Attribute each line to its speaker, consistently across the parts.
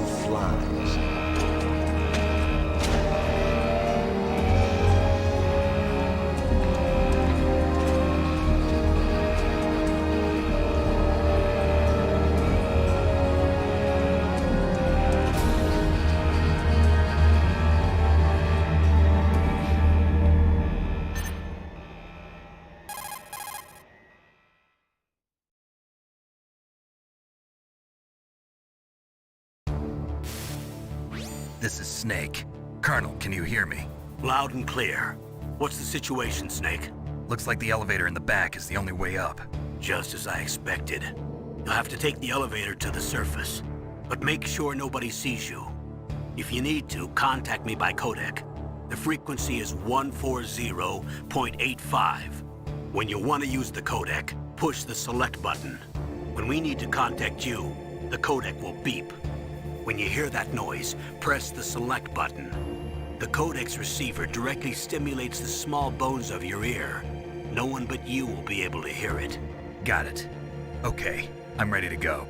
Speaker 1: flies.
Speaker 2: This is Snake. Colonel, can you hear me?
Speaker 3: Loud and clear. What's the situation, Snake?
Speaker 2: Looks like the elevator in the back is the only way up.
Speaker 3: Just as I expected. You'll have to take the elevator to the surface. But make sure nobody sees you. If you need to, contact me by codec. The frequency is 140.85. When you want to use the codec, push the select button. When we need to contact you, the codec will beep. When you hear that noise, press the select button. The codec's receiver directly stimulates the small bones of your ear. No one but you will be able to hear it.
Speaker 2: Got it. Okay, I'm ready to go.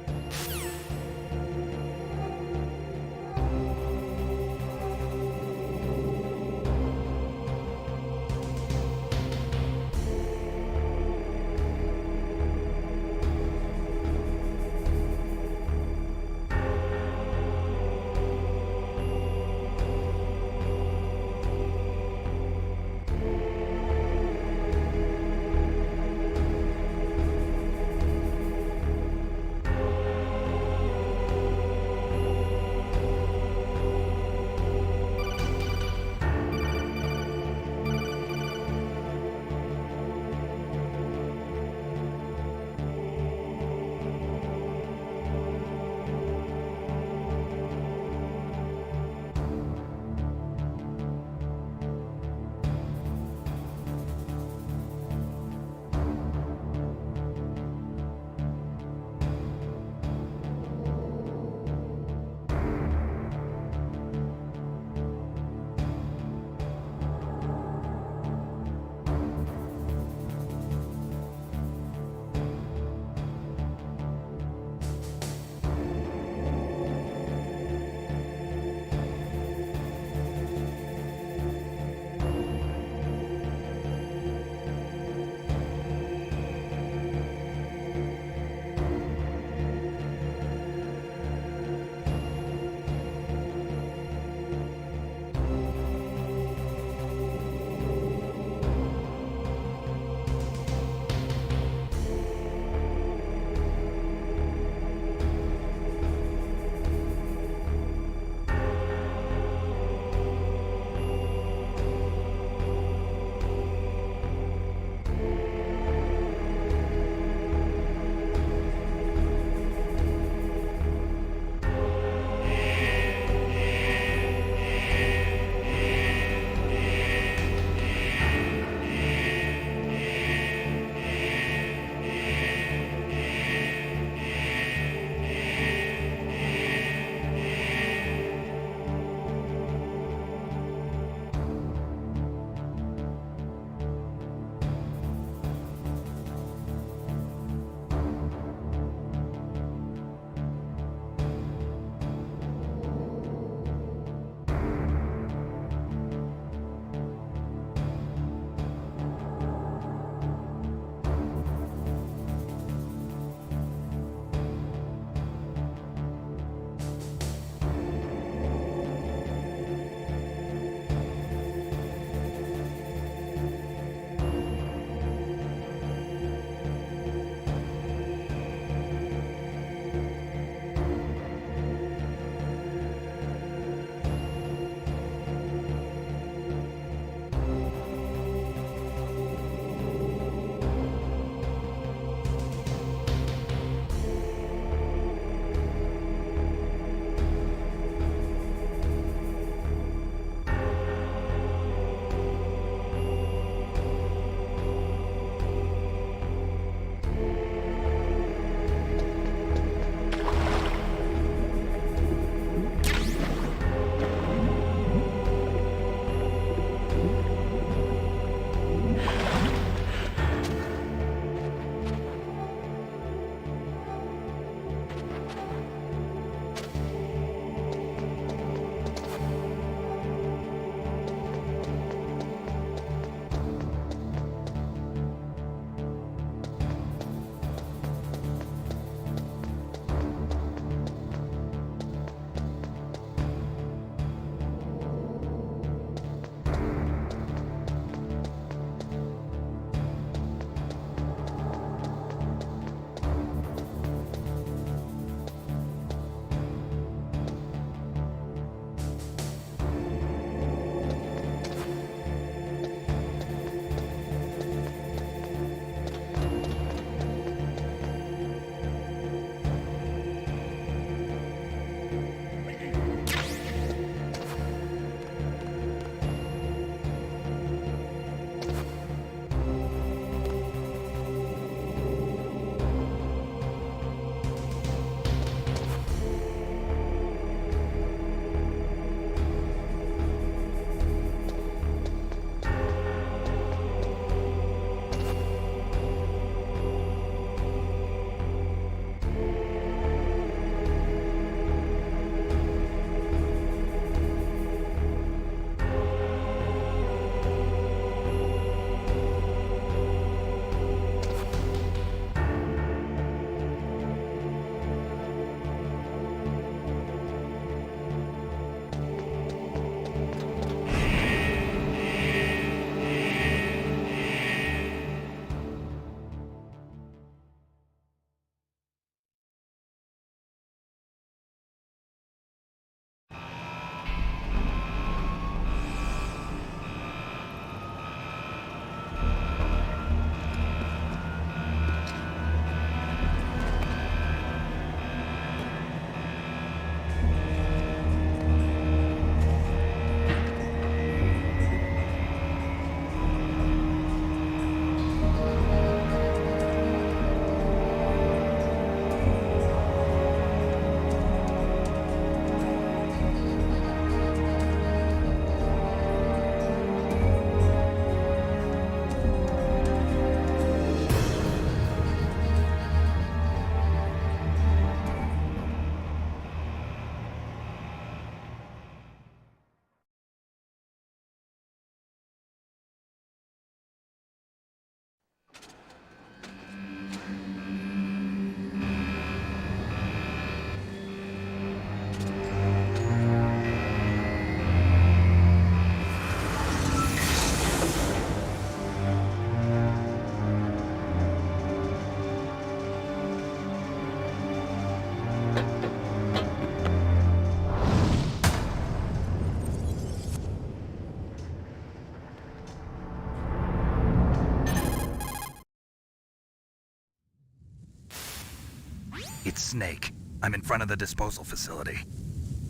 Speaker 2: It's Snake. I'm in front of the disposal facility.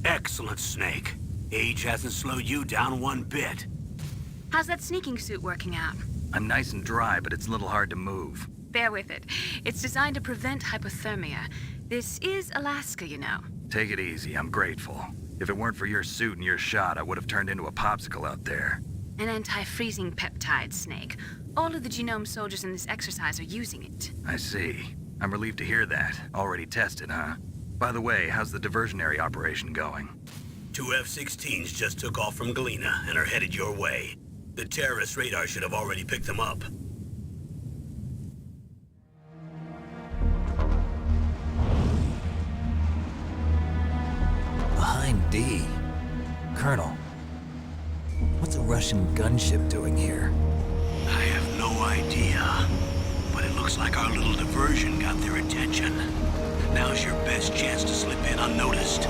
Speaker 3: Excellent, Snake. Age hasn't slowed you down one bit.
Speaker 1: How's that sneaking suit working out?
Speaker 2: I'm nice and dry, but it's a little hard to move.
Speaker 1: Bear with it. It's designed to prevent hypothermia. This is Alaska, you know.
Speaker 2: Take it easy, I'm grateful. If it weren't for your suit and your shot, I would have turned into a popsicle out there.
Speaker 1: An anti-freezing peptide, Snake. All of the genome soldiers in this exercise are using it.
Speaker 2: I see. I'm relieved to hear that. Already tested, huh? By the way, how's the diversionary operation going?
Speaker 3: 2 F-16s just took off from Galena and are headed your way. The terrorist radar should have already picked them up.
Speaker 4: Behind D. Colonel, what's a Russian gunship doing here?
Speaker 3: I have no idea, but it looks like our little diversion got their attention. Now's your best chance to slip in unnoticed.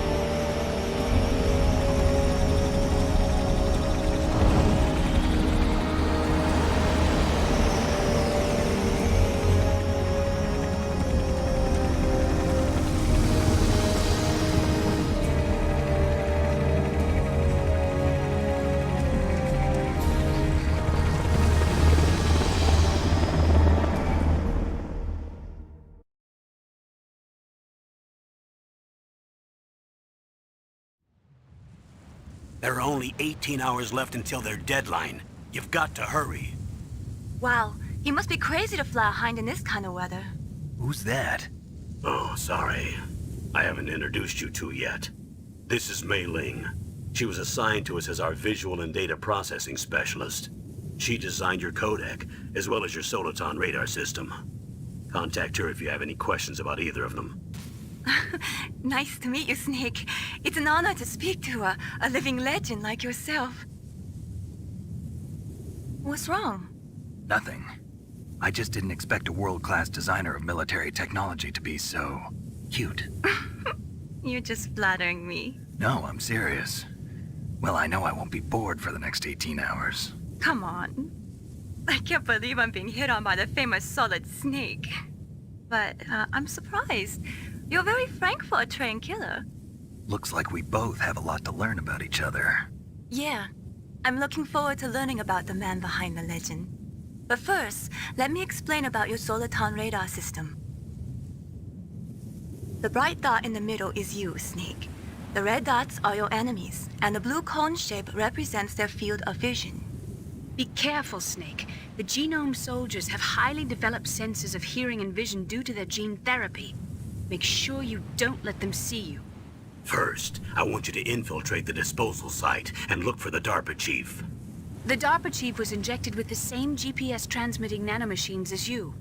Speaker 3: There are only 18 hours left until their deadline. You've got to hurry.
Speaker 1: Wow, you must be crazy to fly a hind in this kind of weather.
Speaker 2: Who's that?
Speaker 3: Oh, sorry. I haven't introduced you to yet. This is Mei Ling. She was assigned to us as our visual and data processing specialist. She designed your codec, as well as your Soliton radar system. Contact her if you have any questions about either of them.
Speaker 1: Nice to meet you, Snake. It's an honor to speak to a living legend like yourself. What's wrong?
Speaker 2: Nothing. I just didn't expect a world-class designer of military technology to be so cute.
Speaker 1: You're just flattering me.
Speaker 2: No, I'm serious. Well, I know I won't be bored for the next 18 hours.
Speaker 1: Come on. I can't believe I'm being hit on by the famous Solid Snake. But I'm surprised. You're very frank for a trained killer.
Speaker 2: Looks like we both have a lot to learn about each other.
Speaker 1: Yeah. I'm looking forward to learning about the man behind the legend. But first, let me explain about your Soliton radar system. The bright dot in the middle is you, Snake. The red dots are your enemies, and the blue cone shape represents their field of vision. Be careful, Snake. The genome soldiers have highly developed senses of hearing and vision due to their gene therapy. Make sure you don't let them see you.
Speaker 3: First, I want you to infiltrate the disposal site and look for the DARPA chief.
Speaker 1: The DARPA chief was injected with the same GPS transmitting nanomachines as you.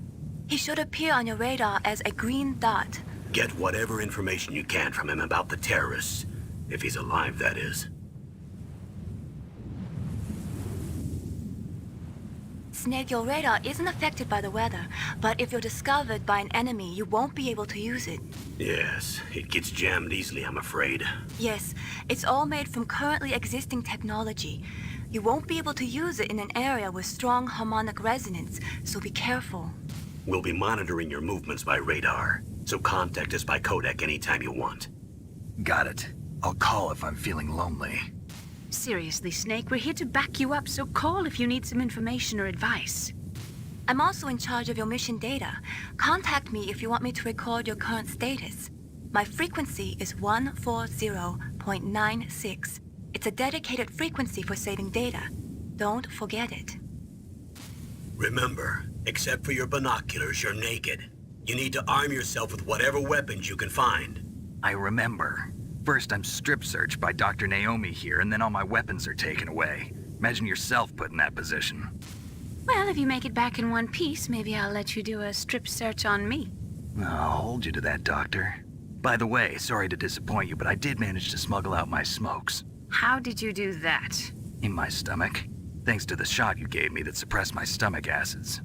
Speaker 1: He should appear on your radar as a green dot.
Speaker 3: Get whatever information you can from him about the terrorists. If he's alive, that is.
Speaker 1: Snake, your radar isn't affected by the weather, but if you're discovered by an enemy, you won't be able to use it.
Speaker 3: Yes, it gets jammed easily, I'm afraid.
Speaker 1: Yes, it's all made from currently existing technology. You won't be able to use it in an area with strong harmonic resonance, so be careful.
Speaker 3: We'll be monitoring your movements by radar, so contact us by codec anytime you want.
Speaker 2: Got it. I'll call if I'm feeling lonely.
Speaker 1: Seriously, Snake, we're here to back you up, so call if you need some information or advice. I'm also in charge of your mission data. Contact me if you want me to record your current status. My frequency is 140.96. It's a dedicated frequency for saving data. Don't forget it.
Speaker 3: Remember, except for your binoculars, you're naked. You need to arm yourself with whatever weapons you can find.
Speaker 2: I remember. First, I'm strip searched by Dr. Naomi here, and then all my weapons are taken away. Imagine yourself put in that position.
Speaker 1: Well, if you make it back in one piece, maybe I'll let you do a strip search on me.
Speaker 2: I'll hold you to that, Doctor. By the way, sorry to disappoint you, but I did manage to smuggle out my smokes.
Speaker 1: How did you do that?
Speaker 2: In my stomach. Thanks to the shot you gave me that suppressed my stomach acids.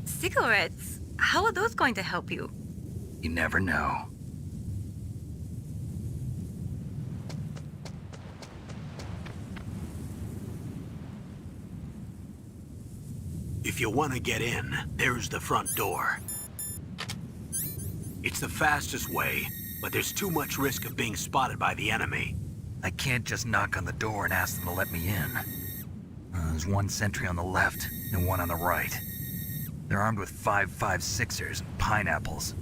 Speaker 1: Cigarettes? How are those going to help you?
Speaker 2: You never know.
Speaker 3: If you want to get in, there's the front door. It's the fastest way, but there's too much risk of being spotted by the enemy.
Speaker 2: I can't just knock on the door and ask them to let me in. There's one sentry on the left and one on the right. They're armed with 5.56ers and pineapples.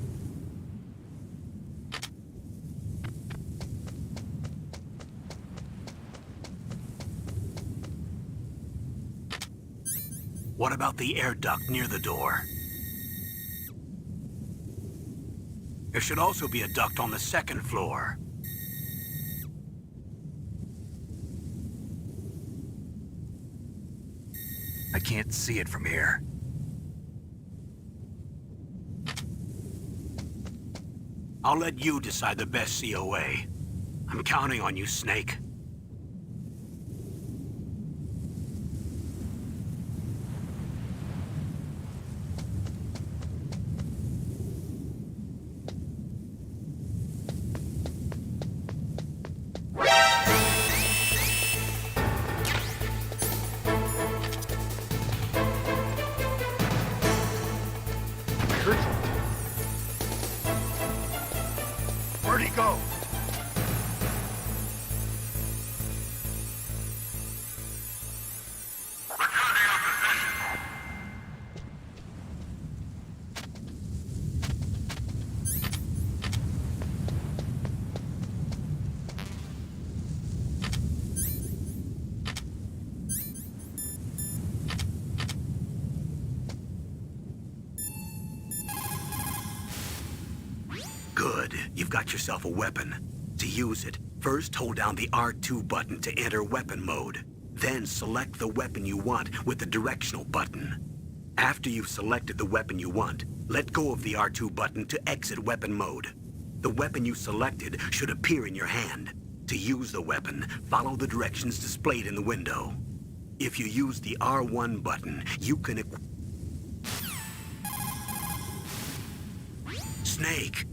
Speaker 3: What about the air duct near the door? There should also be a duct on the second floor.
Speaker 2: I can't see it from here.
Speaker 3: I'll let you decide the best COA. I'm counting on you, Snake.
Speaker 5: Where'd he go?
Speaker 3: Good. You've got yourself a weapon. To use it, first hold down the R2 button to enter weapon mode. Then select the weapon you want with the directional button. After you've selected the weapon you want, let go of the R2 button to exit weapon mode. The weapon you selected should appear in your hand. To use the weapon, follow the directions displayed in the window. If you use the R1 button, you can Snake!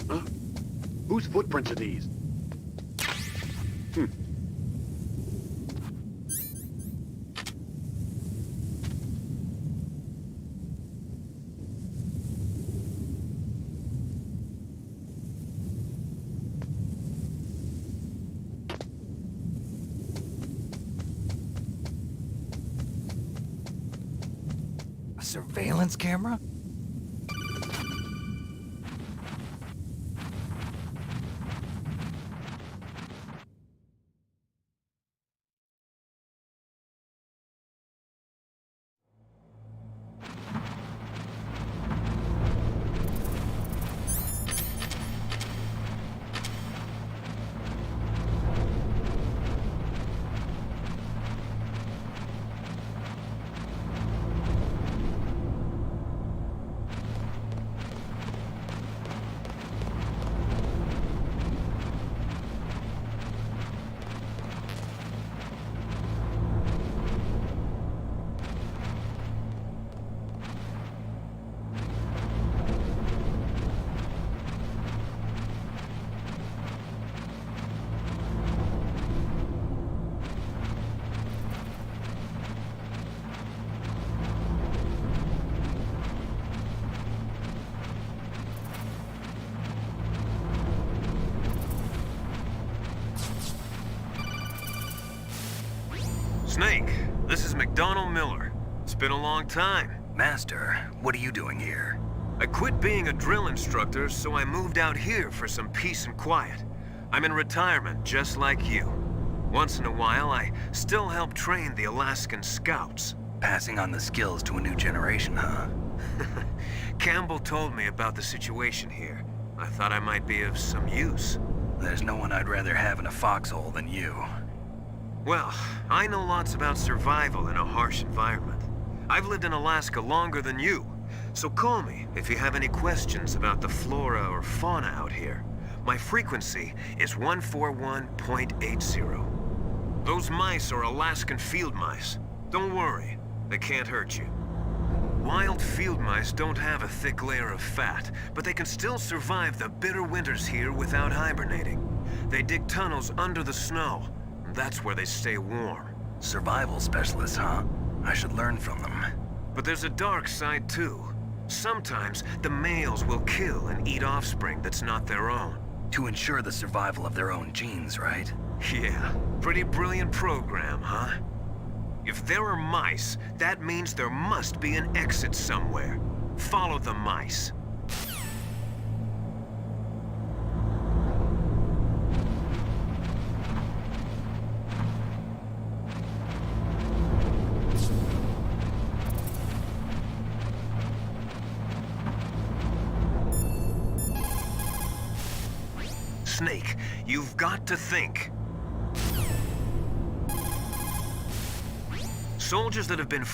Speaker 5: Huh? Whose footprints are these?
Speaker 2: A surveillance camera?
Speaker 6: Snake, this is McDonald Miller. It's been a long time.
Speaker 2: Master, what are you doing here?
Speaker 6: I quit being a drill instructor, so I moved out here for some peace and quiet. I'm in retirement, just like you. Once in a while, I still help train the Alaskan Scouts.
Speaker 2: Passing on the skills to a new generation, huh?
Speaker 6: Campbell told me about the situation here. I thought I might be of some use.
Speaker 2: There's no one I'd rather have in a foxhole than you.
Speaker 6: Well, I know lots about survival in a harsh environment. I've lived in Alaska longer than you, so call me if you have any questions about the flora or fauna out here. My frequency is 141.80. Those mice are Alaskan field mice. Don't worry, they can't hurt you. Wild field mice don't have a thick layer of fat, but they can still survive the bitter winters here without hibernating. They dig tunnels under the snow. That's where they stay warm.
Speaker 2: Survival specialists, huh? I should learn from them.
Speaker 6: But there's a dark side too. Sometimes the males will kill and eat offspring that's not their own.
Speaker 2: To ensure the survival of their own genes, right?
Speaker 6: Yeah, pretty brilliant program, huh? If there are mice, that means there must be an exit somewhere. Follow the mice. Snake, you've got to think. Soldiers that have been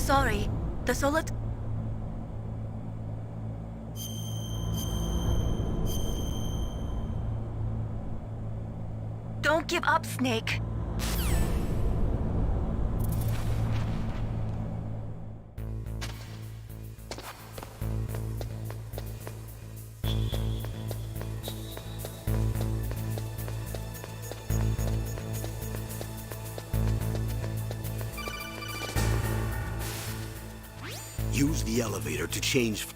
Speaker 1: Sorry, the solar... Don't give up, Snake.
Speaker 3: Use the elevator to change.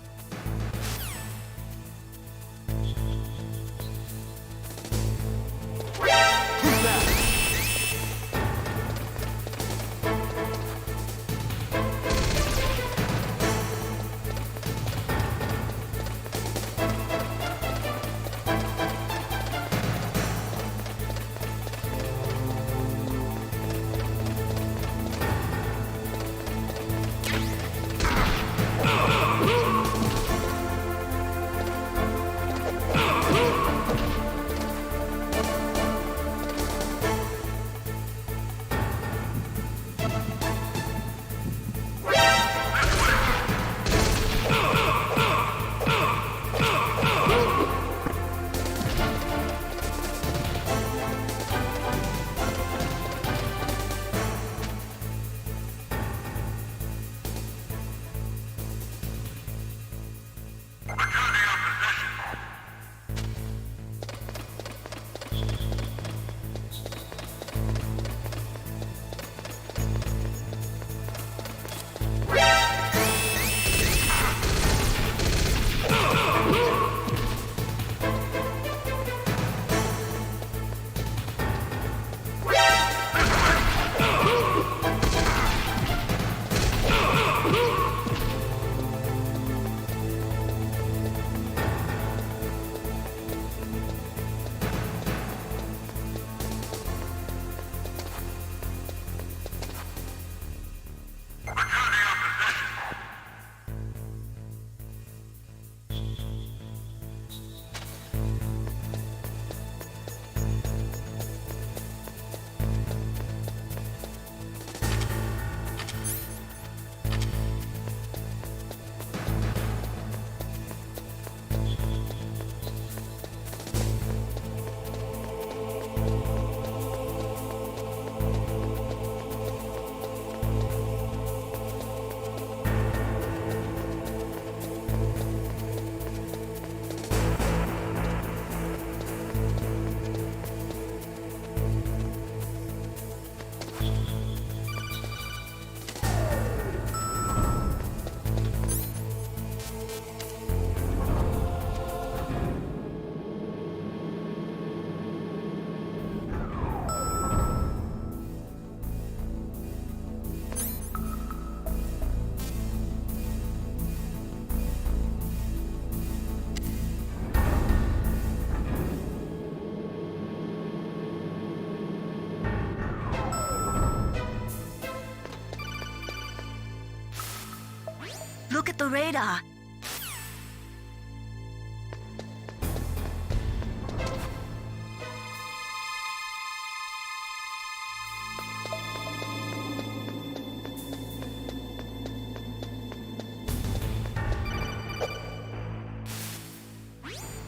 Speaker 1: Look at the radar.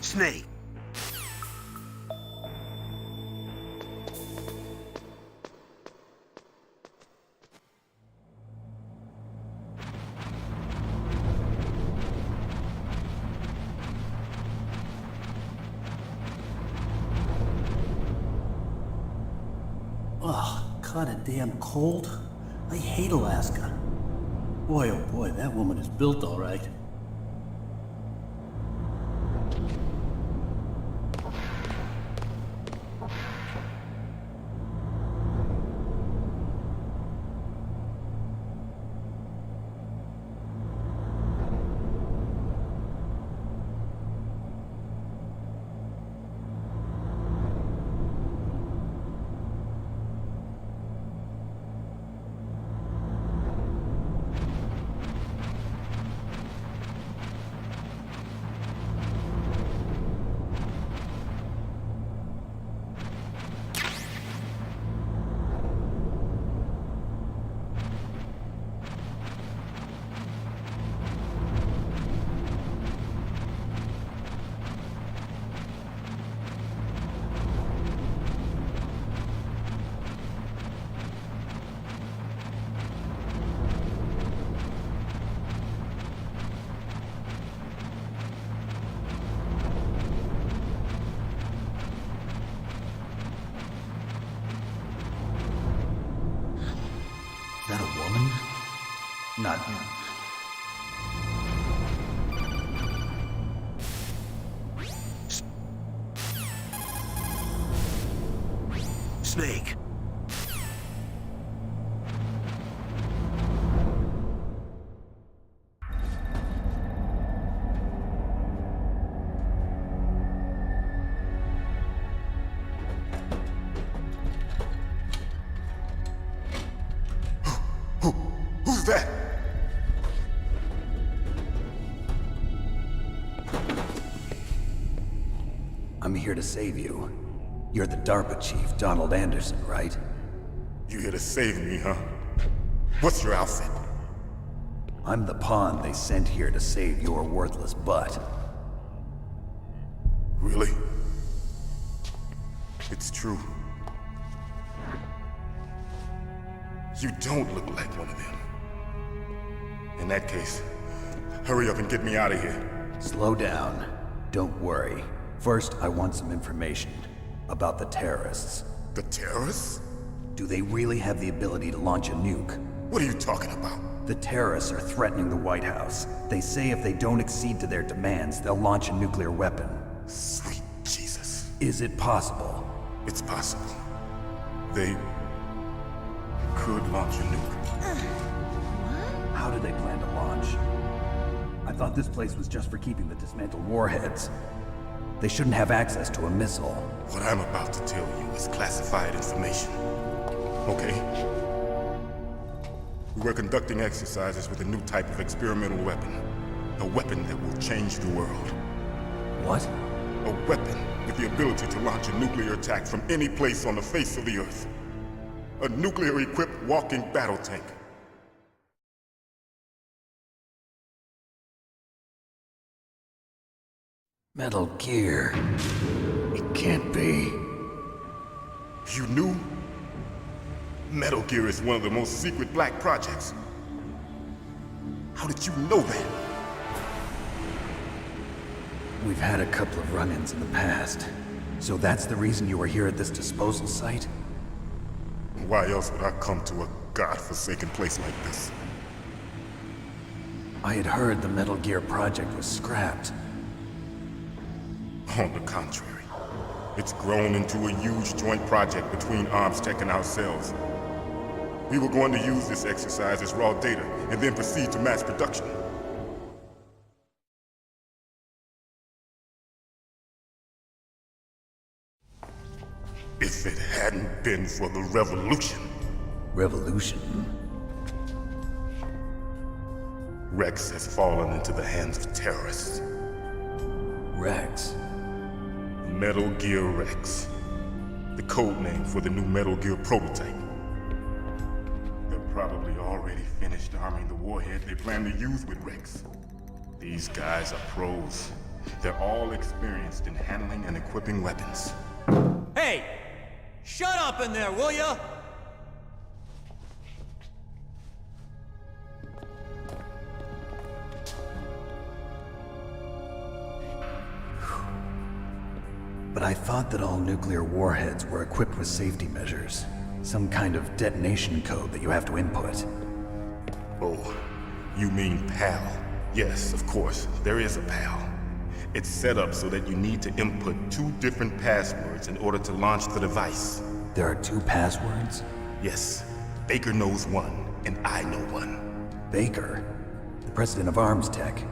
Speaker 3: Snake.
Speaker 7: Ugh, kinda damn cold. I hate Alaska. Boy, oh boy, that woman is built all right.
Speaker 4: Is that a woman? Not him.
Speaker 3: Snake.
Speaker 5: Who's that?
Speaker 4: I'm here to save you. You're the DARPA chief, Donald Anderson, right?
Speaker 5: You here to save me, huh? What's your outfit?
Speaker 4: I'm the pawn they sent here to save your worthless butt.
Speaker 5: Really? It's true. You don't look like one of them. In that case, hurry up and get me out of here.
Speaker 4: Slow down. Don't worry. First, I want some information about the terrorists.
Speaker 5: The terrorists?
Speaker 4: Do they really have the ability to launch a nuke?
Speaker 5: What are you talking about?
Speaker 4: The terrorists are threatening the White House. They say if they don't accede to their demands, they'll launch a nuclear weapon.
Speaker 5: Sweet Jesus.
Speaker 4: Is it possible?
Speaker 5: It's possible. They could launch a nuke.
Speaker 4: How do they plan to launch? I thought this place was just for keeping the dismantled warheads. They shouldn't have access to a missile.
Speaker 5: What I'm about to tell you is classified information. Okay? We were conducting exercises with a new type of experimental weapon. A weapon that will change the world.
Speaker 4: What?
Speaker 5: A weapon with the ability to launch a nuclear attack from any place on the face of the Earth. A nuclear-equipped walking battle tank.
Speaker 4: Metal Gear. It can't be.
Speaker 5: You knew? Metal Gear is one of the most secret black projects. How did you know that?
Speaker 4: We've had a couple of run-ins in the past. So that's the reason you were here at this disposal site?
Speaker 5: Why else would I come to a godforsaken place like this?
Speaker 4: I had heard the Metal Gear project was scrapped.
Speaker 5: On the contrary, it's grown into a huge joint project between ArmsTech and ourselves. We were going to use this exercise as raw data and then proceed to mass production. If it hadn't been for the revolution.
Speaker 4: Revolution?
Speaker 5: Rex has fallen into the hands of terrorists.
Speaker 4: Rex.
Speaker 5: Metal Gear Rex. The code name for the new Metal Gear prototype. They're probably already finished arming the warhead they plan to use with Rex. These guys are pros. They're all experienced in handling and equipping weapons.
Speaker 8: Hey! Shut up in there, will ya?
Speaker 4: But I thought that all nuclear warheads were equipped with safety measures. Some kind of detonation code that you have to input.
Speaker 5: Oh, you mean PAL? Yes, of course, there is a PAL. It's set up so that you need to input 2 different passwords in order to launch the device.
Speaker 4: There are 2 passwords?
Speaker 5: Yes, Baker knows one, and I know one.
Speaker 4: Baker? The president of Arms Tech.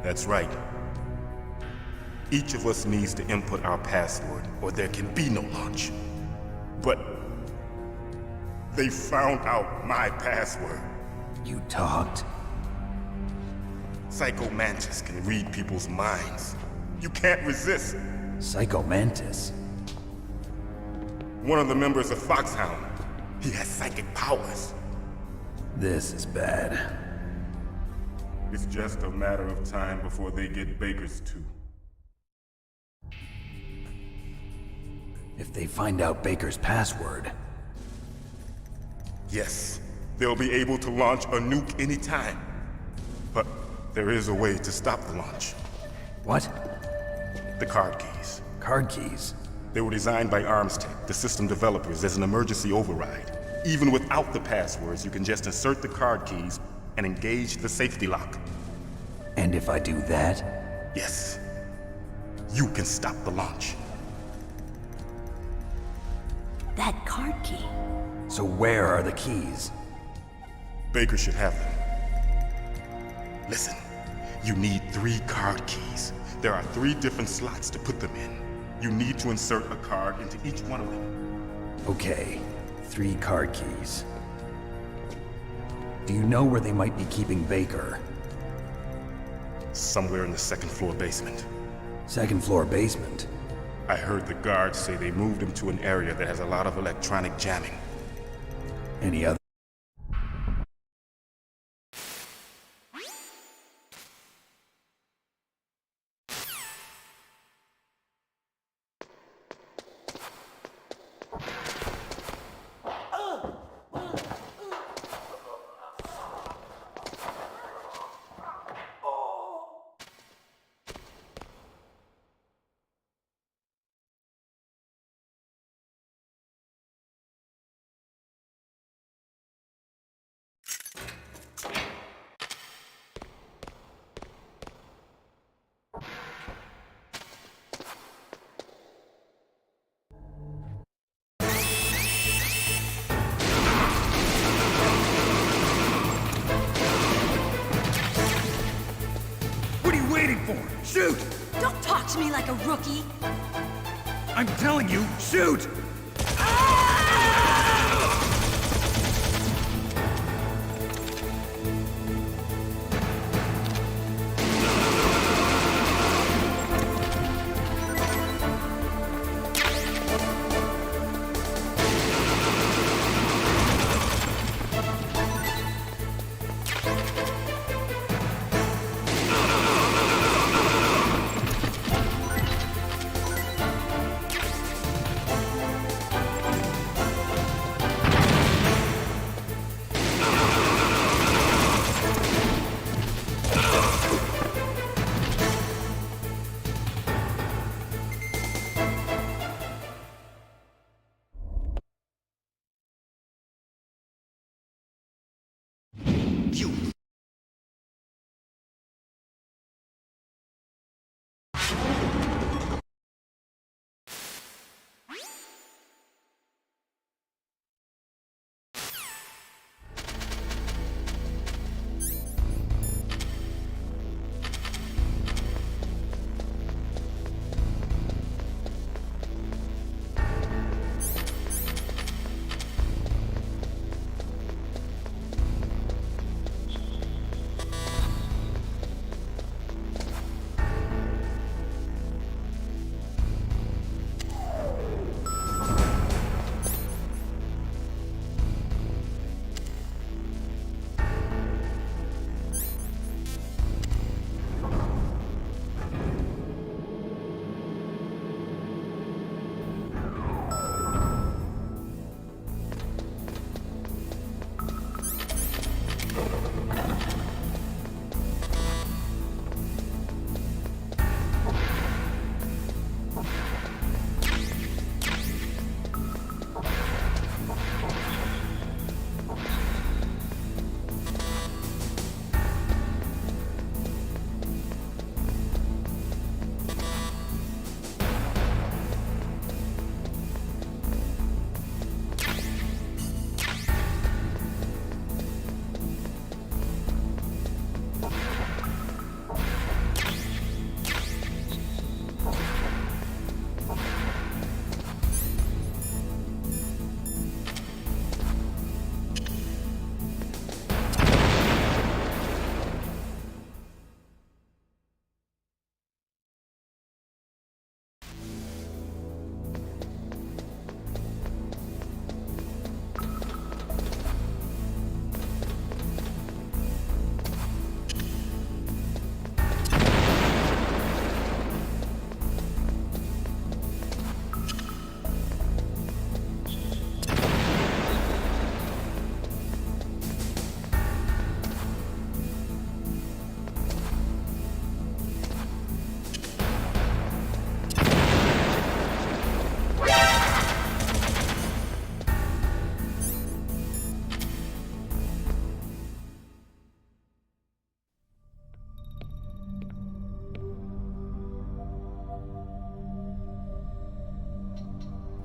Speaker 5: That's right. Each of us needs to input our password, or there can be no launch. But they found out my password.
Speaker 4: You talked?
Speaker 5: Psycho Mantis can read people's minds. You can't resist.
Speaker 4: Psycho Mantis?
Speaker 5: One of the members of Foxhound. He has psychic powers.
Speaker 4: This is bad.
Speaker 5: It's just a matter of time before they get Baker's too.
Speaker 4: If they find out Baker's password...
Speaker 5: Yes, they'll be able to launch a nuke anytime. But there is a way to stop the launch.
Speaker 4: What?
Speaker 5: The card keys.
Speaker 4: Card keys?
Speaker 5: They were designed by Arms Tech, the system developers, as an emergency override. Even without the passwords, you can just insert the card keys and engage the safety lock.
Speaker 4: And if I do that?
Speaker 5: Yes. You can stop the launch.
Speaker 9: That card key.
Speaker 4: So where are the keys?
Speaker 5: Baker should have them. Listen, you need 3 card keys. There are 3 different slots to put them in. You need to insert a card into each one of them.
Speaker 4: Okay, 3 card keys. Do you know where they might be keeping Baker?
Speaker 5: Somewhere in the 2nd floor basement.
Speaker 4: 2nd floor basement?
Speaker 5: I heard the guards say they moved him to an area that has a lot of electronic jamming.
Speaker 4: Any other?
Speaker 2: What are you waiting for? Shoot!
Speaker 9: Don't talk to me like a rookie.
Speaker 2: I'm telling you, shoot!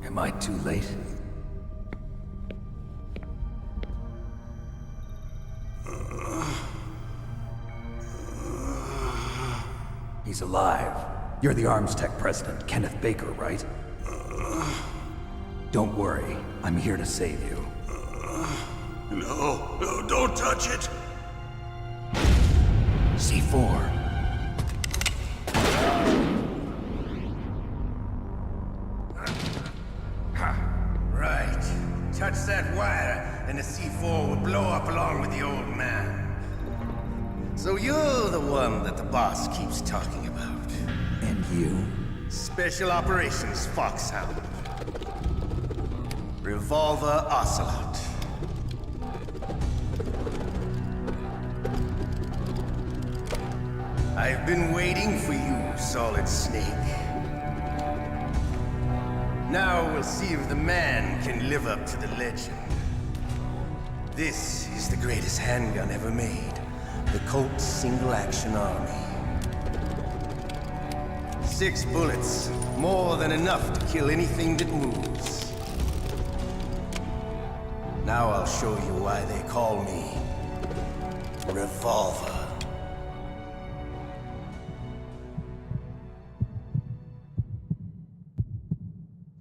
Speaker 4: Am I too late? He's alive. You're the Arms Tech president, Kenneth Baker, right? Don't worry. I'm here to save you.
Speaker 3: No, don't touch it!
Speaker 4: C4.
Speaker 10: Right. Touch that wire, and the C4 will blow up along with the old man. So you're the one that the boss keeps talking about.
Speaker 4: And you?
Speaker 10: Special Operations Foxhound. Revolver Ocelot. I've been waiting for you, Solid Snake. Now we'll see if the man can live up to the legend. This is the greatest handgun ever made. The Colt Single Action Army. 6 bullets, more than enough to kill anything that moves. Now I'll show you why they call me Revolver.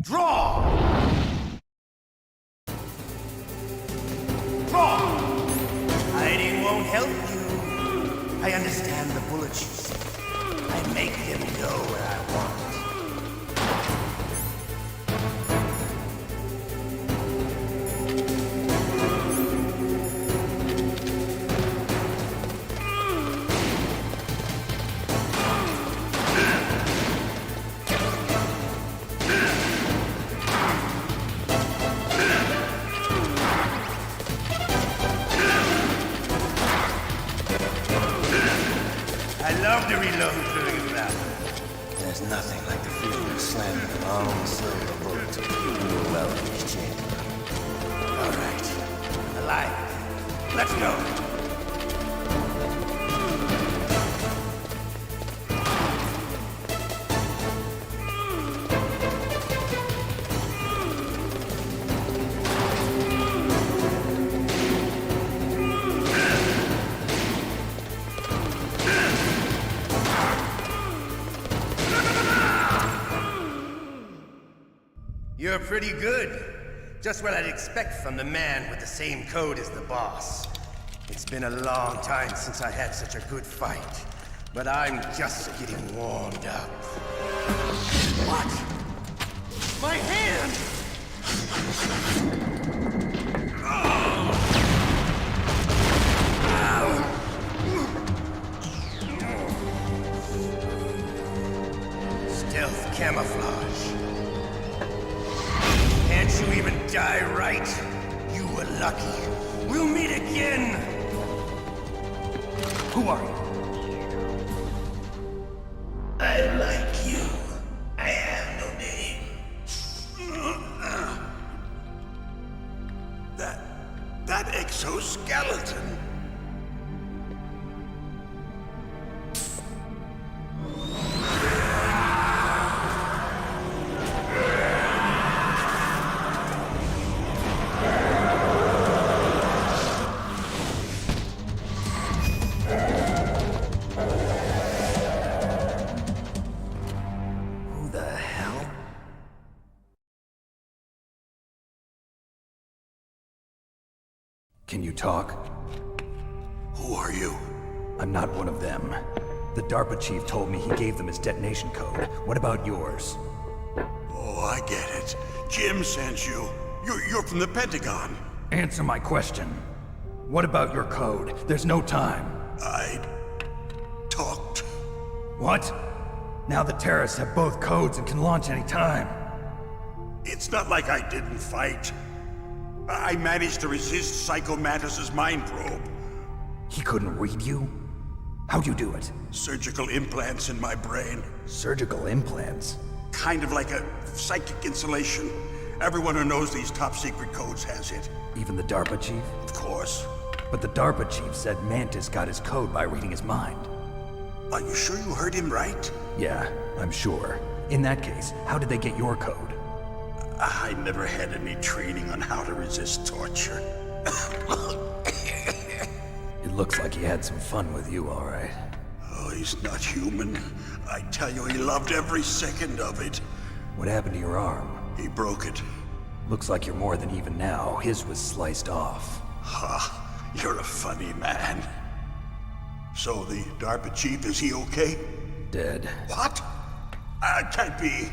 Speaker 10: Draw! Draw! Hiding won't help you. I understand the bullets you see. I make them go where I want. I love to reload during a battle. There's nothing like the feeling of slamming a long silver bullet into a well-finished chamber. All right, alive. Let's go. You're pretty good. Just what I'd expect from the man with the same code as the boss. It's been a long time since I had such a good fight, but I'm just getting warmed up. What? My hand! Stealth camouflage. Can't you even die right? You were lucky. We'll meet again! Who are you? I like you. I have no name. That exoskeleton.
Speaker 4: Can you talk?
Speaker 3: Who are you?
Speaker 4: I'm not one of them. The DARPA chief told me he gave them his detonation code. What about yours?
Speaker 3: Oh, I get it. Jim sent you. You're from the Pentagon.
Speaker 4: Answer my question. What about your code? There's no time.
Speaker 3: I talked.
Speaker 4: What? Now the terrorists have both codes and can launch any time.
Speaker 3: It's not like I didn't fight. I managed to resist Psycho Mantis's mind probe.
Speaker 4: He couldn't read you? How'd you do it?
Speaker 3: Surgical implants in my brain.
Speaker 4: Surgical implants?
Speaker 3: Kind of like a psychic insulation. Everyone who knows these top secret codes has it.
Speaker 4: Even the DARPA chief?
Speaker 3: Of course.
Speaker 4: But the DARPA chief said Mantis got his code by reading his mind.
Speaker 3: Are you sure you heard him right?
Speaker 4: Yeah, I'm sure. In that case, how did they get your code?
Speaker 3: I never had any training on how to resist torture.
Speaker 4: It looks like he had some fun with you, all right.
Speaker 3: Oh, he's not human. I tell you, he loved every second of it.
Speaker 4: What happened to your arm?
Speaker 3: He broke it.
Speaker 4: Looks like you're more than even now. His was sliced off.
Speaker 3: Ha, you're a funny man. So the DARPA chief, is he okay?
Speaker 4: Dead.
Speaker 3: What? Can't be.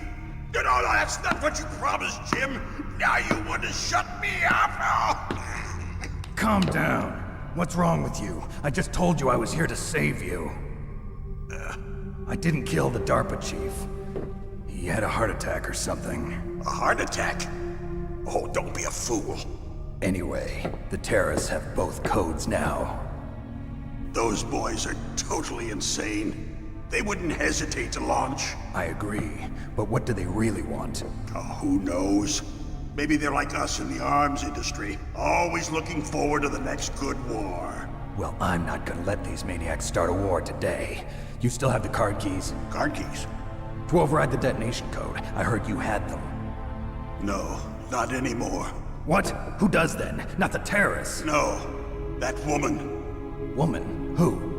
Speaker 3: No, that's not what you promised, Jim. Now you want to shut me up?
Speaker 4: Calm down. What's wrong with you? I just told you I was here to save you. I didn't kill the DARPA chief. He had a heart attack or something.
Speaker 3: A heart attack? Oh, don't be a fool.
Speaker 4: Anyway, the terrorists have both codes now.
Speaker 3: Those boys are totally insane. They wouldn't hesitate to launch.
Speaker 4: I agree, but what do they really want?
Speaker 3: Oh, who knows? Maybe they're like us in the arms industry, always looking forward to the next good war.
Speaker 4: Well, I'm not gonna let these maniacs start a war today. You still have the card keys?
Speaker 3: Card keys?
Speaker 4: To override the detonation code. I heard you had them.
Speaker 3: No, not anymore.
Speaker 4: What? Who does then? Not the terrorists.
Speaker 3: No, that woman.
Speaker 4: Woman? Who?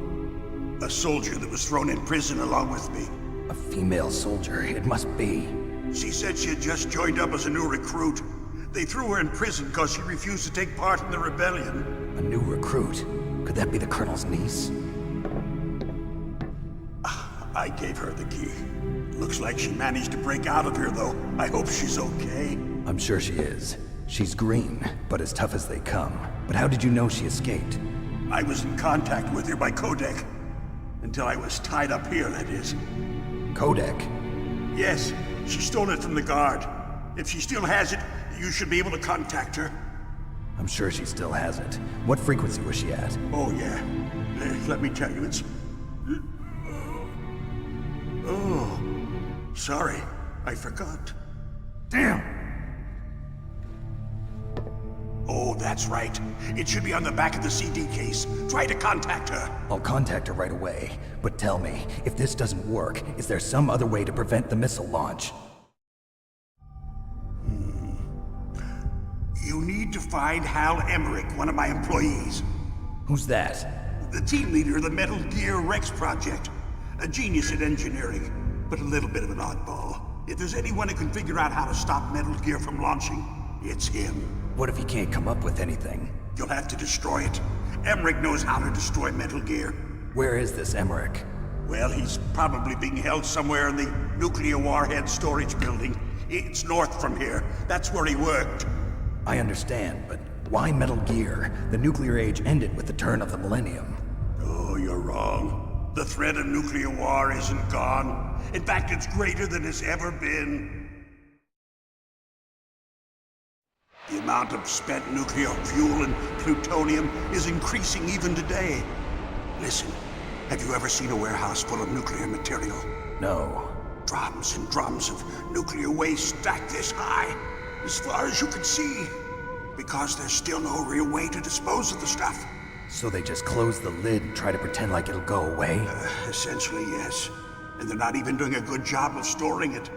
Speaker 3: A soldier that was thrown in prison along with me.
Speaker 4: A female soldier, it must be.
Speaker 3: She said she had just joined up as a new recruit. They threw her in prison because she refused to take part in the rebellion.
Speaker 4: A new recruit? Could that be the Colonel's niece?
Speaker 3: I gave her the key. Looks like she managed to break out of here, though. I hope she's okay.
Speaker 4: I'm sure she is. She's green, but as tough as they come. But how did you know she escaped?
Speaker 3: I was in contact with her by codec. Until I was tied up here, that is.
Speaker 4: Codec?
Speaker 3: Yes, she stole it from the guard. If she still has it, you should be able to contact her.
Speaker 4: I'm sure she still has it. What frequency was she at?
Speaker 3: Oh, yeah. Let me tell you, it's... Oh, sorry. I forgot.
Speaker 4: Damn!
Speaker 3: Oh, that's right. It should be on the back of the CD case. Try to contact her.
Speaker 4: I'll contact her right away. But tell me, if this doesn't work, is there some other way to prevent the missile launch?
Speaker 3: You need to find Hal Emmerich, one of my employees.
Speaker 4: Who's that?
Speaker 3: The team leader of the Metal Gear Rex project. A genius at engineering, but a little bit of an oddball. If there's anyone who can figure out how to stop Metal Gear from launching, it's him.
Speaker 4: What if he can't come up with anything?
Speaker 3: You'll have to destroy it. Emmerich knows how to destroy Metal Gear.
Speaker 4: Where is this Emmerich?
Speaker 3: Well, he's probably being held somewhere in the nuclear warhead storage building. It's north from here. That's where he worked.
Speaker 4: I understand, but why Metal Gear? The nuclear age ended with the turn of the millennium.
Speaker 3: Oh, you're wrong. The threat of nuclear war isn't gone. In fact, it's greater than it's ever been. The amount of spent nuclear fuel and plutonium is increasing even today. Listen, have you ever seen a warehouse full of nuclear material?
Speaker 4: No.
Speaker 3: Drums and drums of nuclear waste stacked this high, as far as you can see. Because there's still no real way to dispose of the stuff.
Speaker 4: So they just close the lid and try to pretend like it'll go away?
Speaker 3: Essentially, yes. And they're not even doing a good job of storing it.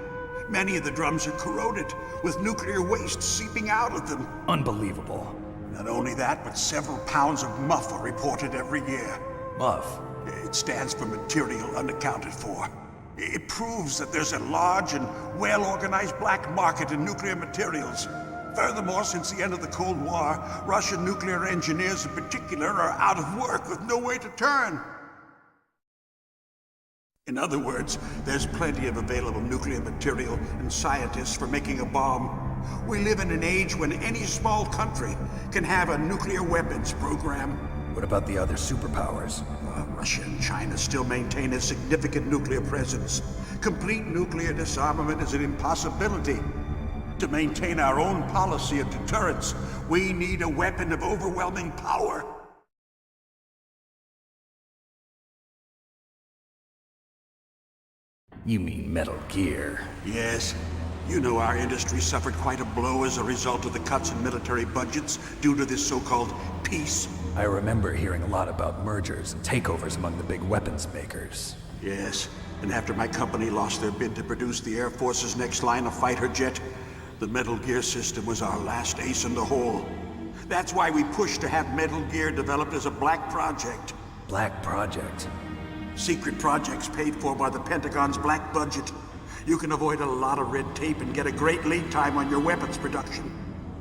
Speaker 3: Many of the drums are corroded, with nuclear waste seeping out of them.
Speaker 4: Unbelievable.
Speaker 3: Not only that, but several pounds of MUF are reported every year.
Speaker 4: MUF?
Speaker 3: It stands for material unaccounted for. It proves that there's a large and well-organized black market in nuclear materials. Furthermore, since the end of the Cold War, Russian nuclear engineers in particular are out of work with no way to turn. In other words, there's plenty of available nuclear material and scientists for making a bomb. We live in an age when any small country can have a nuclear weapons program.
Speaker 4: What about the other superpowers?
Speaker 3: Russia and China still maintain a significant nuclear presence. Complete nuclear disarmament is an impossibility. To maintain our own policy of deterrence, we need a weapon of overwhelming power.
Speaker 4: You mean Metal Gear?
Speaker 3: Yes. You know our industry suffered quite a blow as a result of the cuts in military budgets due to this so-called peace.
Speaker 4: I remember hearing a lot about mergers and takeovers among the big weapons makers.
Speaker 3: Yes, and after my company lost their bid to produce the Air Force's next line of fighter jet, The Metal Gear system was our last ace in the hole. That's why we pushed to have Metal Gear developed as a black project.
Speaker 4: Black Project.
Speaker 3: Secret projects paid for by the Pentagon's black budget. You can avoid a lot of red tape and get a great lead time on your weapons production.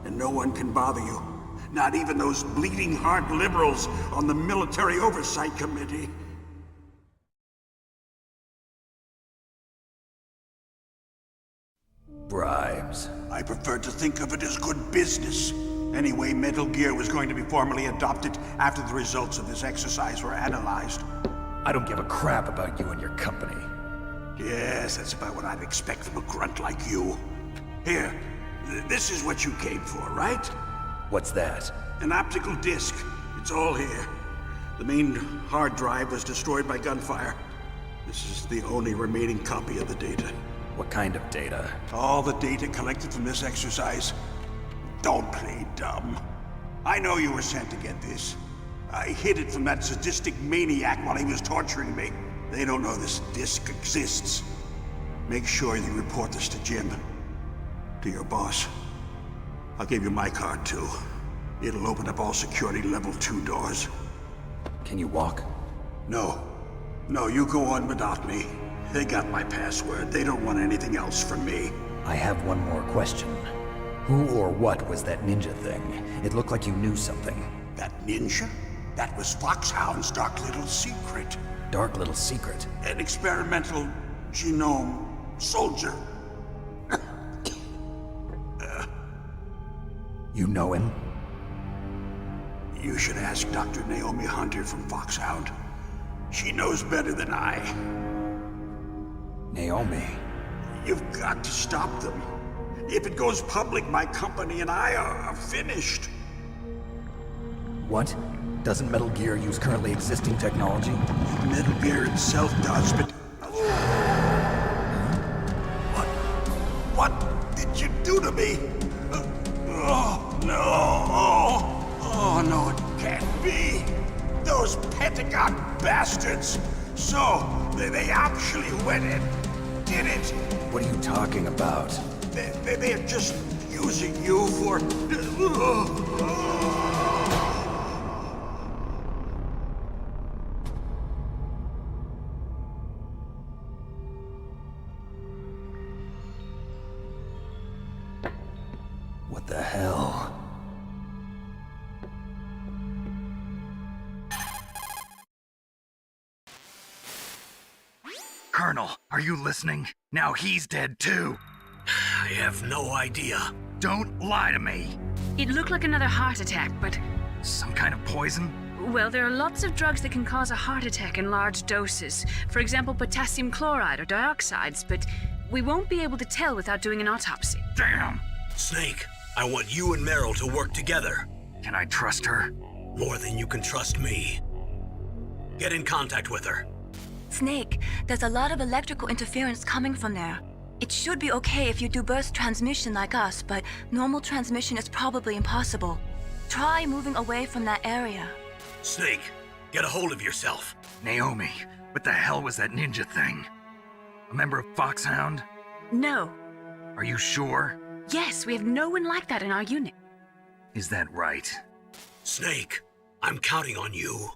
Speaker 3: And no one can bother you. Not even those bleeding heart liberals on the Military Oversight Committee.
Speaker 4: Bribes.
Speaker 3: I prefer to think of it as good business. Anyway, Metal Gear was going to be formally adopted after the results of this exercise were analyzed.
Speaker 4: I don't give a crap about you and your company.
Speaker 3: Yes, that's about what I'd expect from a grunt like you. Here, this is what you came for, right?
Speaker 4: What's that?
Speaker 3: An optical disc. It's all here. The main hard drive was destroyed by gunfire. This is the only remaining copy of the data.
Speaker 4: What kind of data?
Speaker 3: All the data collected from this exercise. Don't play dumb. I know you were sent to get this. I hid it from that sadistic maniac while he was torturing me. They don't know this disc exists. Make sure you report this to Jim. To your boss. I'll give you my card too. It'll open up all security level 2 doors.
Speaker 4: Can you walk?
Speaker 3: No. No, you go on without me. They got my password. They don't want anything else from me.
Speaker 4: I have one more question. Who or what was that ninja thing? It looked like you knew something.
Speaker 3: That ninja? That was Foxhound's dark little secret.
Speaker 4: Dark little secret?
Speaker 3: An experimental genome soldier.
Speaker 4: You know him?
Speaker 3: You should ask Dr. Naomi Hunter from Foxhound. She knows better than I.
Speaker 4: Naomi?
Speaker 3: You've got to stop them. If it goes public, my company and I are finished.
Speaker 4: What? Doesn't Metal Gear use currently existing technology?
Speaker 3: Metal Gear itself does, but... What did you do to me? Oh, no. Oh, no, it can't be. Those Pentagon bastards. So, they actually went and did it.
Speaker 4: What are you talking about?
Speaker 3: They're just using you for...
Speaker 4: What the hell?
Speaker 2: Colonel, are you listening? Now he's dead too.
Speaker 3: I have no idea.
Speaker 2: Don't lie to me.
Speaker 1: It looked like another heart attack, but...
Speaker 2: Some kind of poison?
Speaker 1: Well, there are lots of drugs that can cause a heart attack in large doses. For example, potassium chloride or dioxides, but we won't be able to tell without doing an autopsy.
Speaker 2: Damn!
Speaker 3: Snake, I want you and Meryl to work together.
Speaker 2: Can I trust her?
Speaker 3: More than you can trust me. Get in contact with her.
Speaker 1: Snake, there's a lot of electrical interference coming from there. It should be okay if you do burst transmission like us, but normal transmission is probably impossible. Try moving away from that area.
Speaker 3: Snake, get a hold of yourself.
Speaker 2: Naomi, what the hell was that ninja thing? A member of Foxhound?
Speaker 1: No.
Speaker 2: Are you sure?
Speaker 1: Yes, we have no one like that in our unit.
Speaker 2: Is that right?
Speaker 3: Snake, I'm counting on you.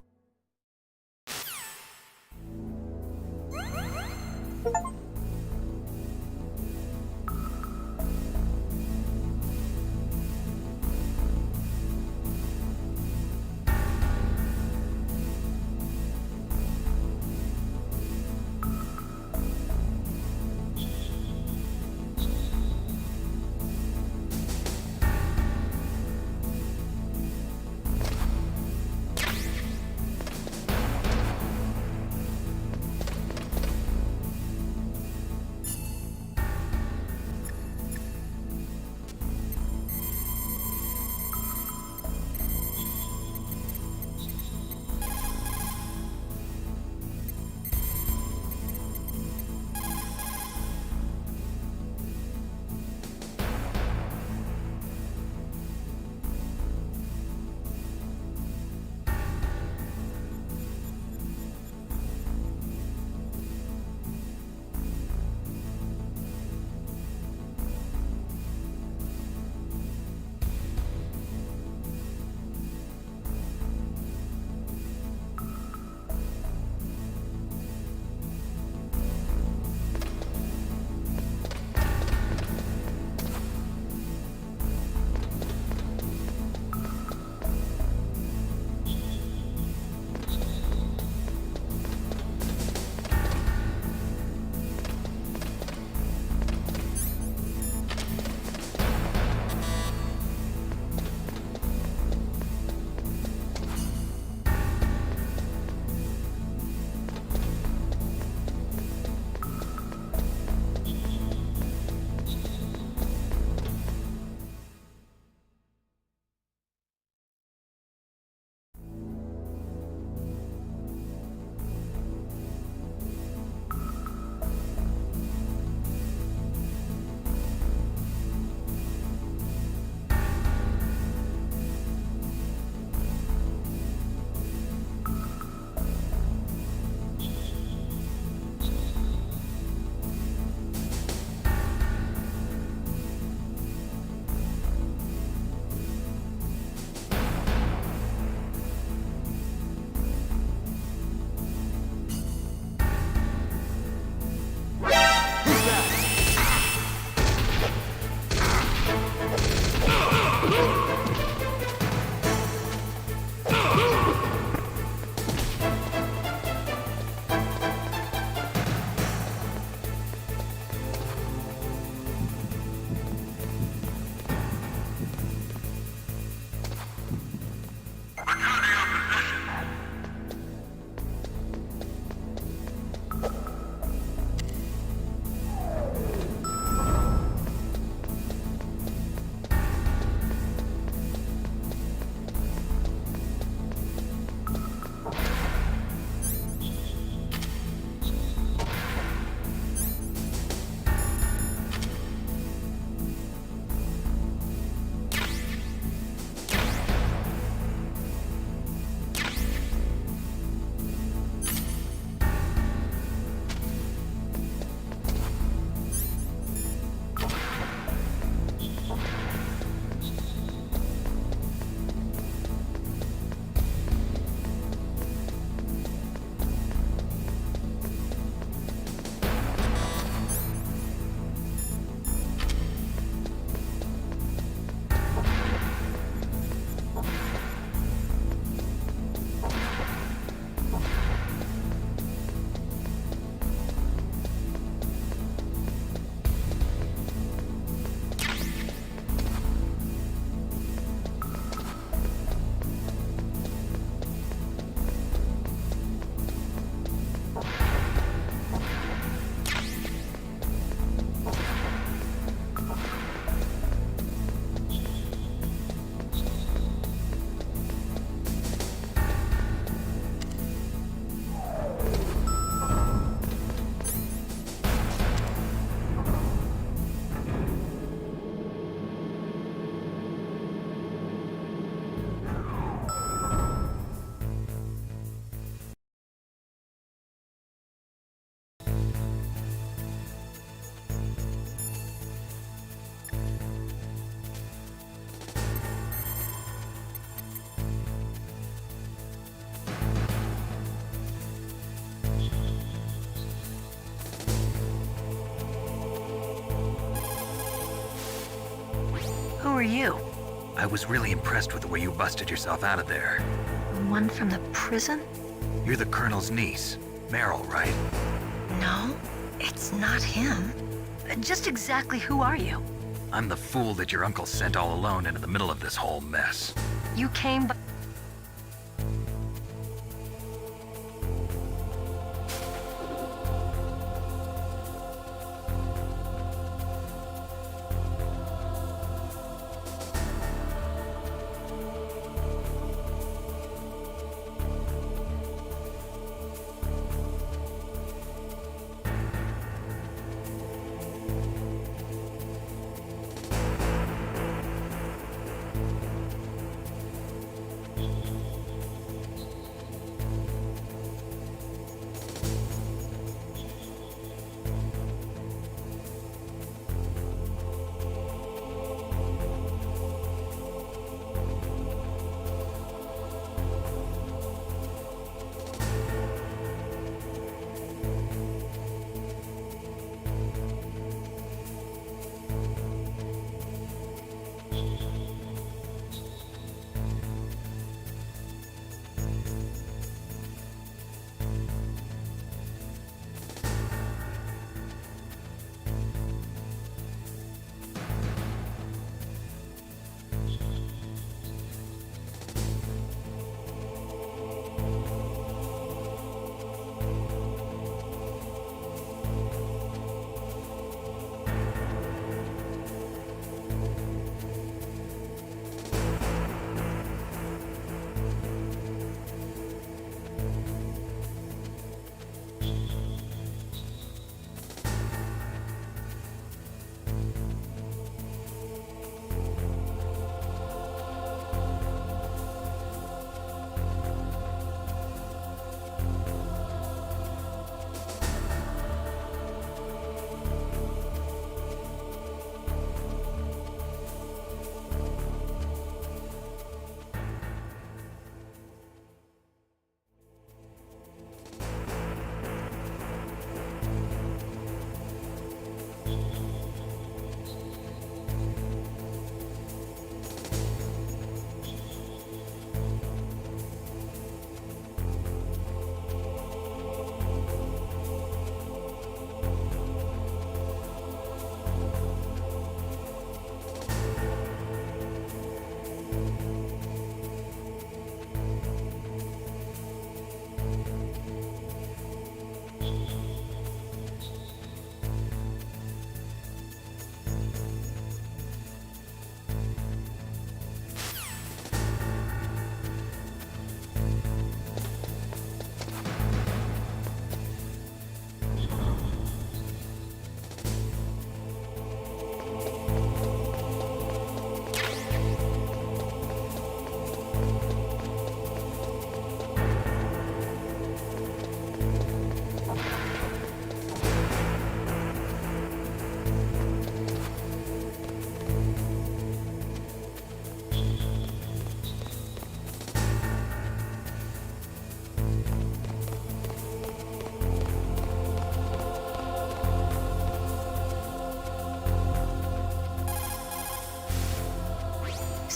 Speaker 1: are you?
Speaker 2: I was really impressed with the way you busted yourself out of there.
Speaker 1: The one from the prison?
Speaker 2: You're the Colonel's niece, Meryl, right?
Speaker 1: No, it's not him. Just exactly who are you?
Speaker 2: I'm the fool that your uncle sent all alone into the middle of this whole mess.
Speaker 1: You came by...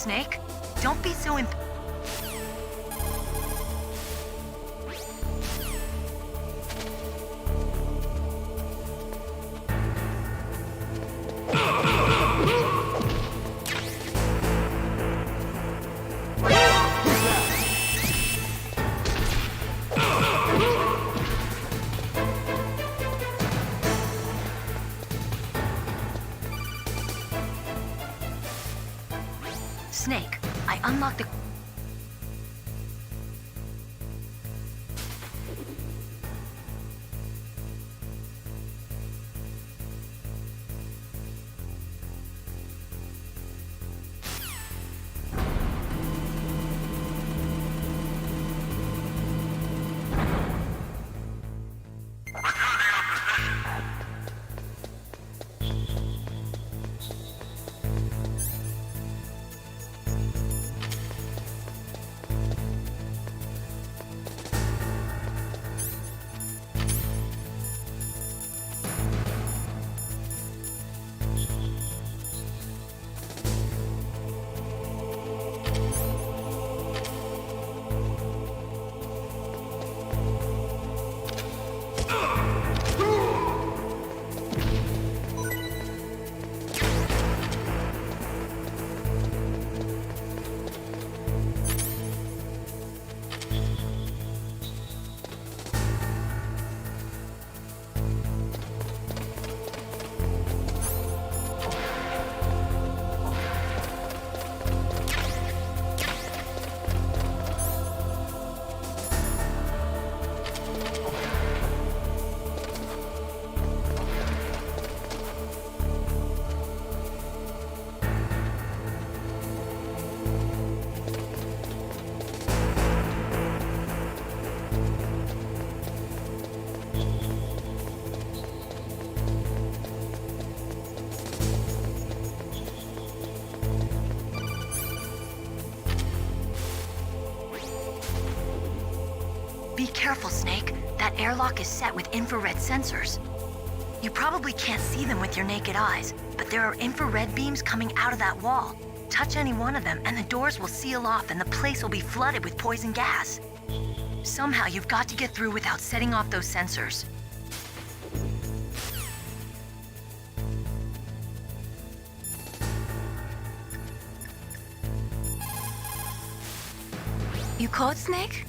Speaker 1: Snake, don't be so Snake, I unlocked the... Be careful, Snake. That airlock is set with infrared sensors. You probably can't see them with your naked eyes, but there are infrared beams coming out of that wall. Touch any one of them, and the doors will seal off and the place will be flooded with poison gas. Somehow you've got to get through without setting off those sensors. You caught Snake?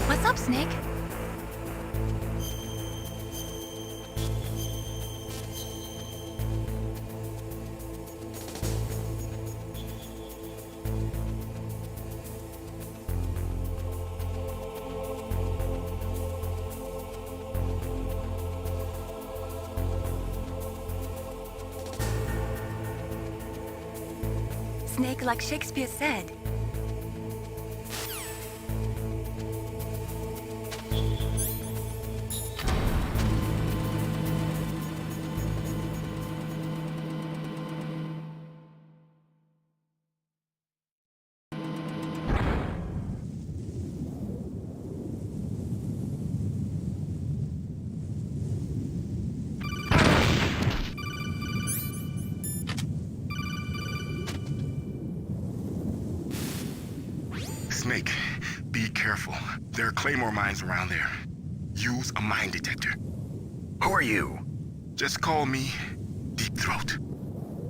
Speaker 1: What's up, Snake? Snake, like Shakespeare said.
Speaker 5: Snake, be careful. There are claymore mines around there. Use a mine detector.
Speaker 2: Who are you?
Speaker 5: Just call me Deep Throat.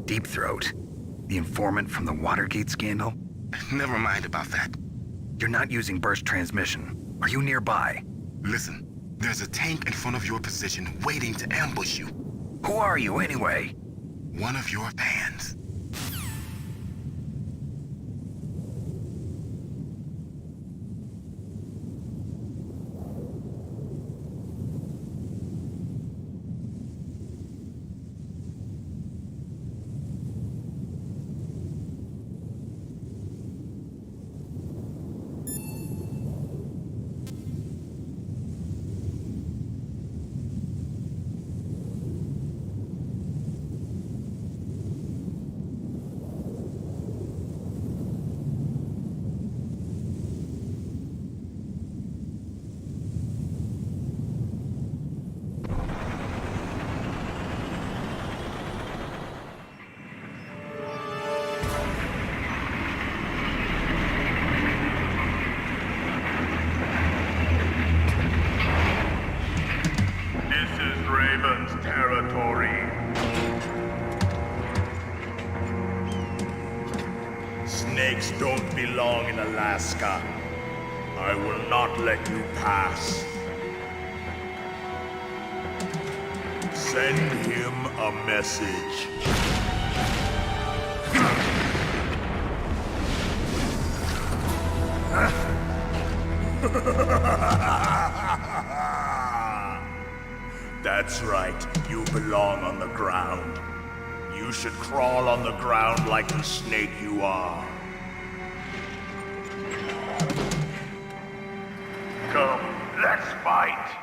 Speaker 2: Deep Throat? The informant from the Watergate scandal?
Speaker 5: Never mind about that.
Speaker 2: You're not using burst transmission. Are you nearby?
Speaker 5: Listen, there's a tank in front of your position waiting to ambush you.
Speaker 2: Who are you anyway?
Speaker 5: One of your fans.
Speaker 11: Snakes don't belong in Alaska. I will not let you pass. Send him a message. That's right, you belong on the ground. You should crawl on the ground like the snake you are. Come, let's fight!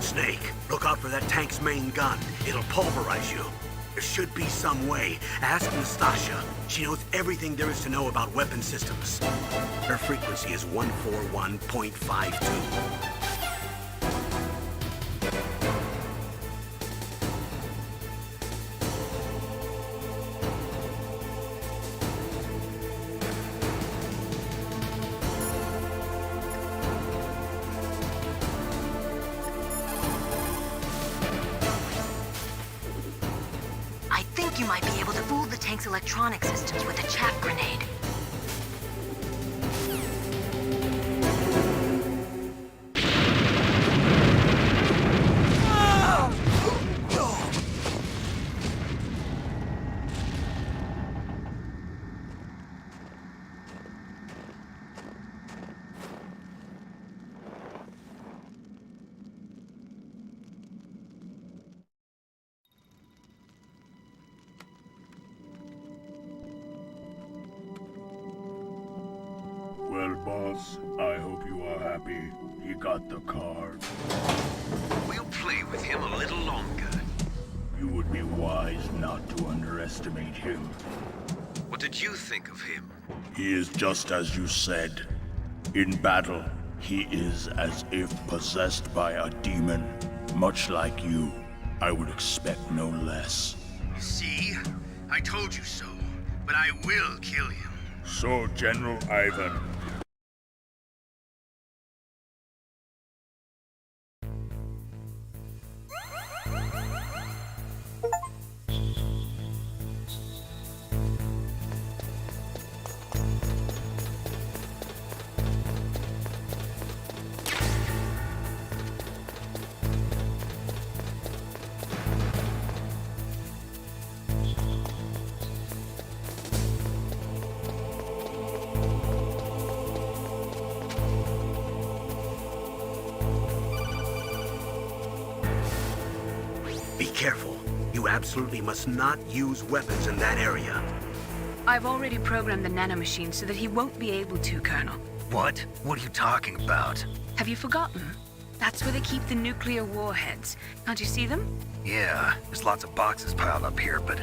Speaker 3: Snake, look out for that tank's main gun. It'll pulverize you. There should be some way. Ask Nastasha. She knows everything there is to know about weapon systems. Her frequency is 141.52.
Speaker 1: I think you might be able to fool the tank's electronic systems with a chaff grenade.
Speaker 11: Well, boss, I hope you are happy. He got the card.
Speaker 6: We'll play with him a little longer.
Speaker 11: You would be wise not to underestimate him.
Speaker 6: What did you think of him?
Speaker 11: He is just as you said. In battle, he is as if possessed by a demon. Much like you, I would expect no less.
Speaker 10: See? I told you so. But I will kill him.
Speaker 11: So, General Ivan,
Speaker 3: Be careful. You absolutely must not use weapons in that area.
Speaker 1: I've already programmed the nanomachine so that he won't be able to, Colonel.
Speaker 2: What? What are you talking about?
Speaker 1: Have you forgotten? That's where they keep the nuclear warheads. Can't you see them?
Speaker 2: Yeah, there's lots of boxes piled up here, but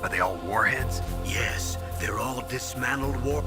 Speaker 2: are they all warheads?
Speaker 3: Yes, they're all dismantled war...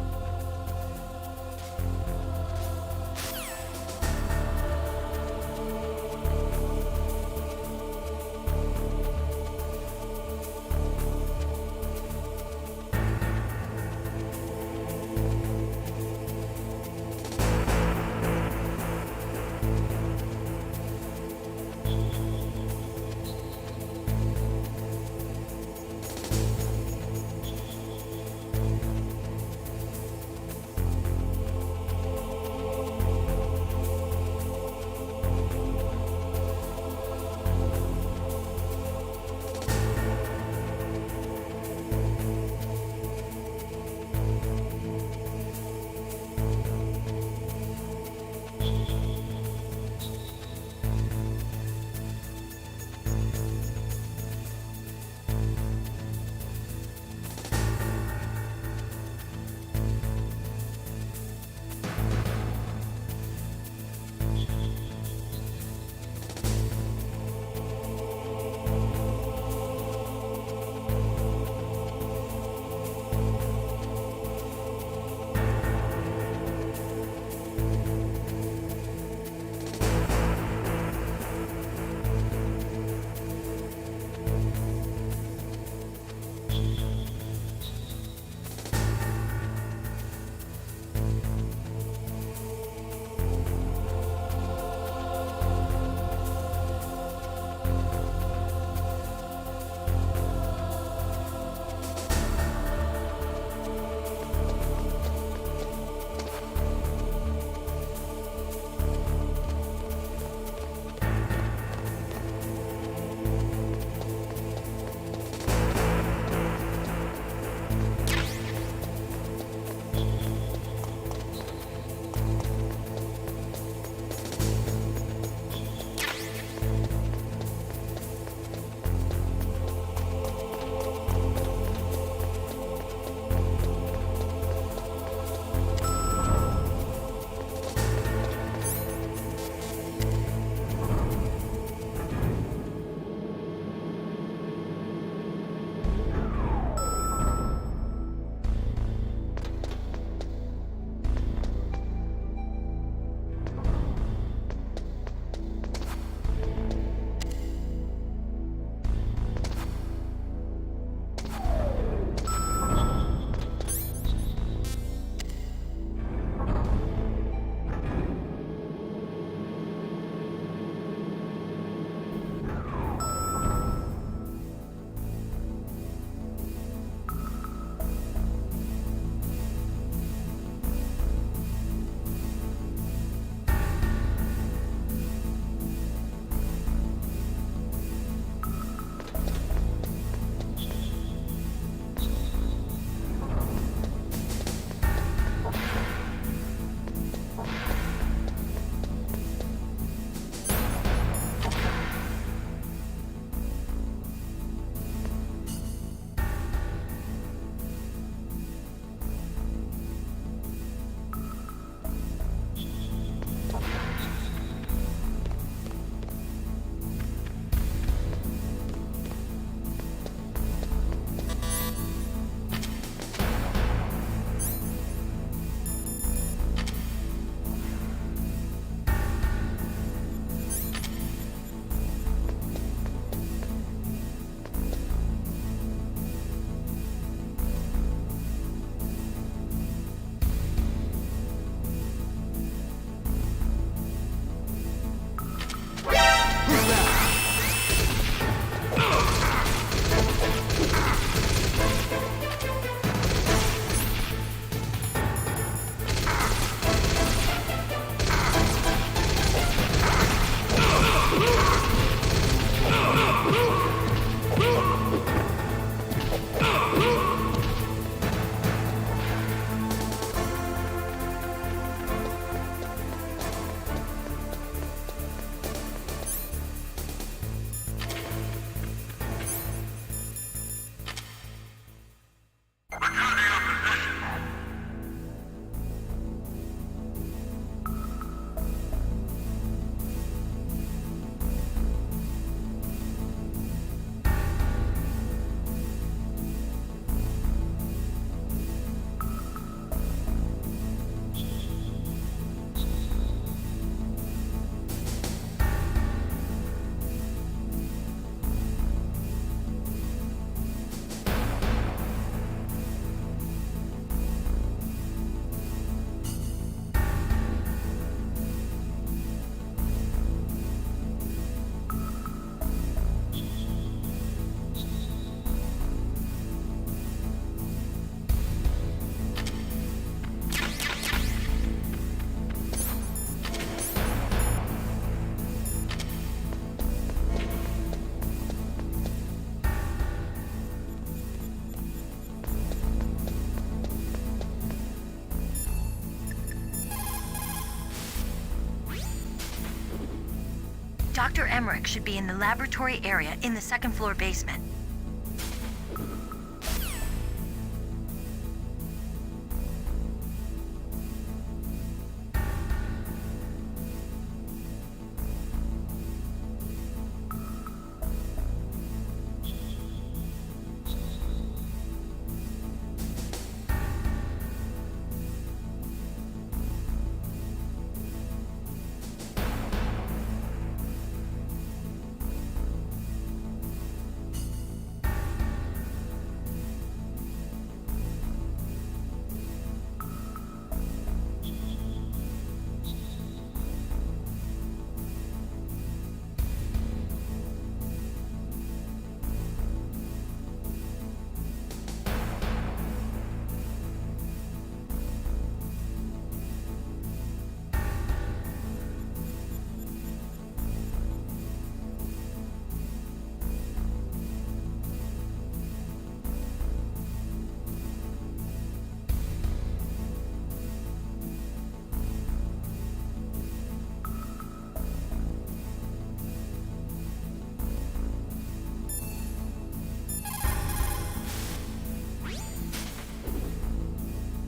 Speaker 1: Dr. Emmerich should be in the laboratory area in the second floor basement.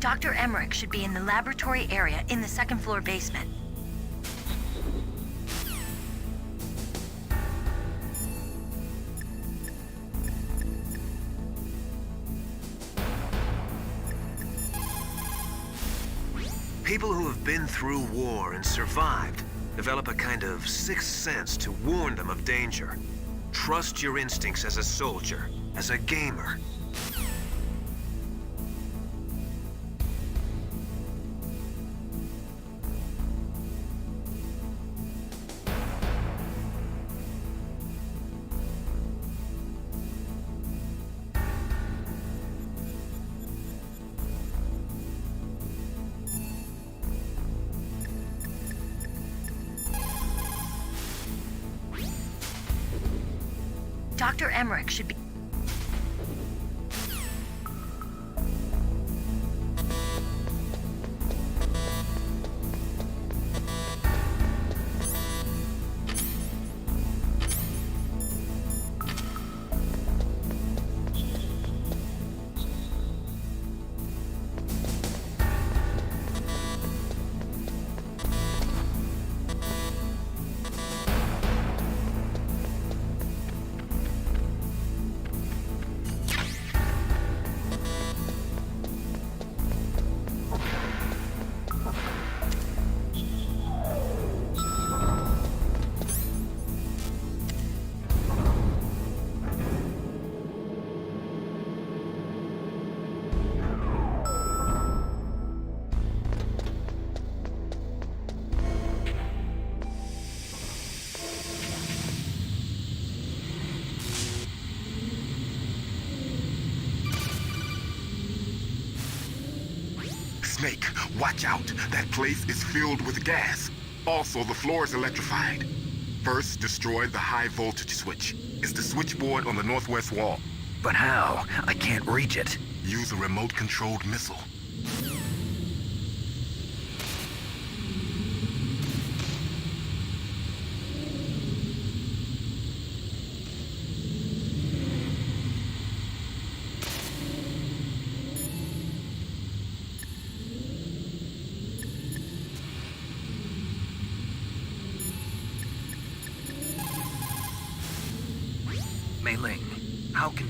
Speaker 1: Dr. Emmerich should be in the laboratory area in the second floor basement.
Speaker 6: People who have been through war and survived develop a kind of sixth sense to warn them of danger. Trust your instincts as a soldier, as a gamer.
Speaker 1: Dr. Emmerich should be...
Speaker 5: Snake, watch out. That place is filled with gas. Also, the floor is electrified. First, destroy the high voltage switch. It's the switchboard on the northwest wall.
Speaker 2: But how? I can't reach it.
Speaker 5: Use a remote-controlled missile.
Speaker 2: Mei Ling, how can...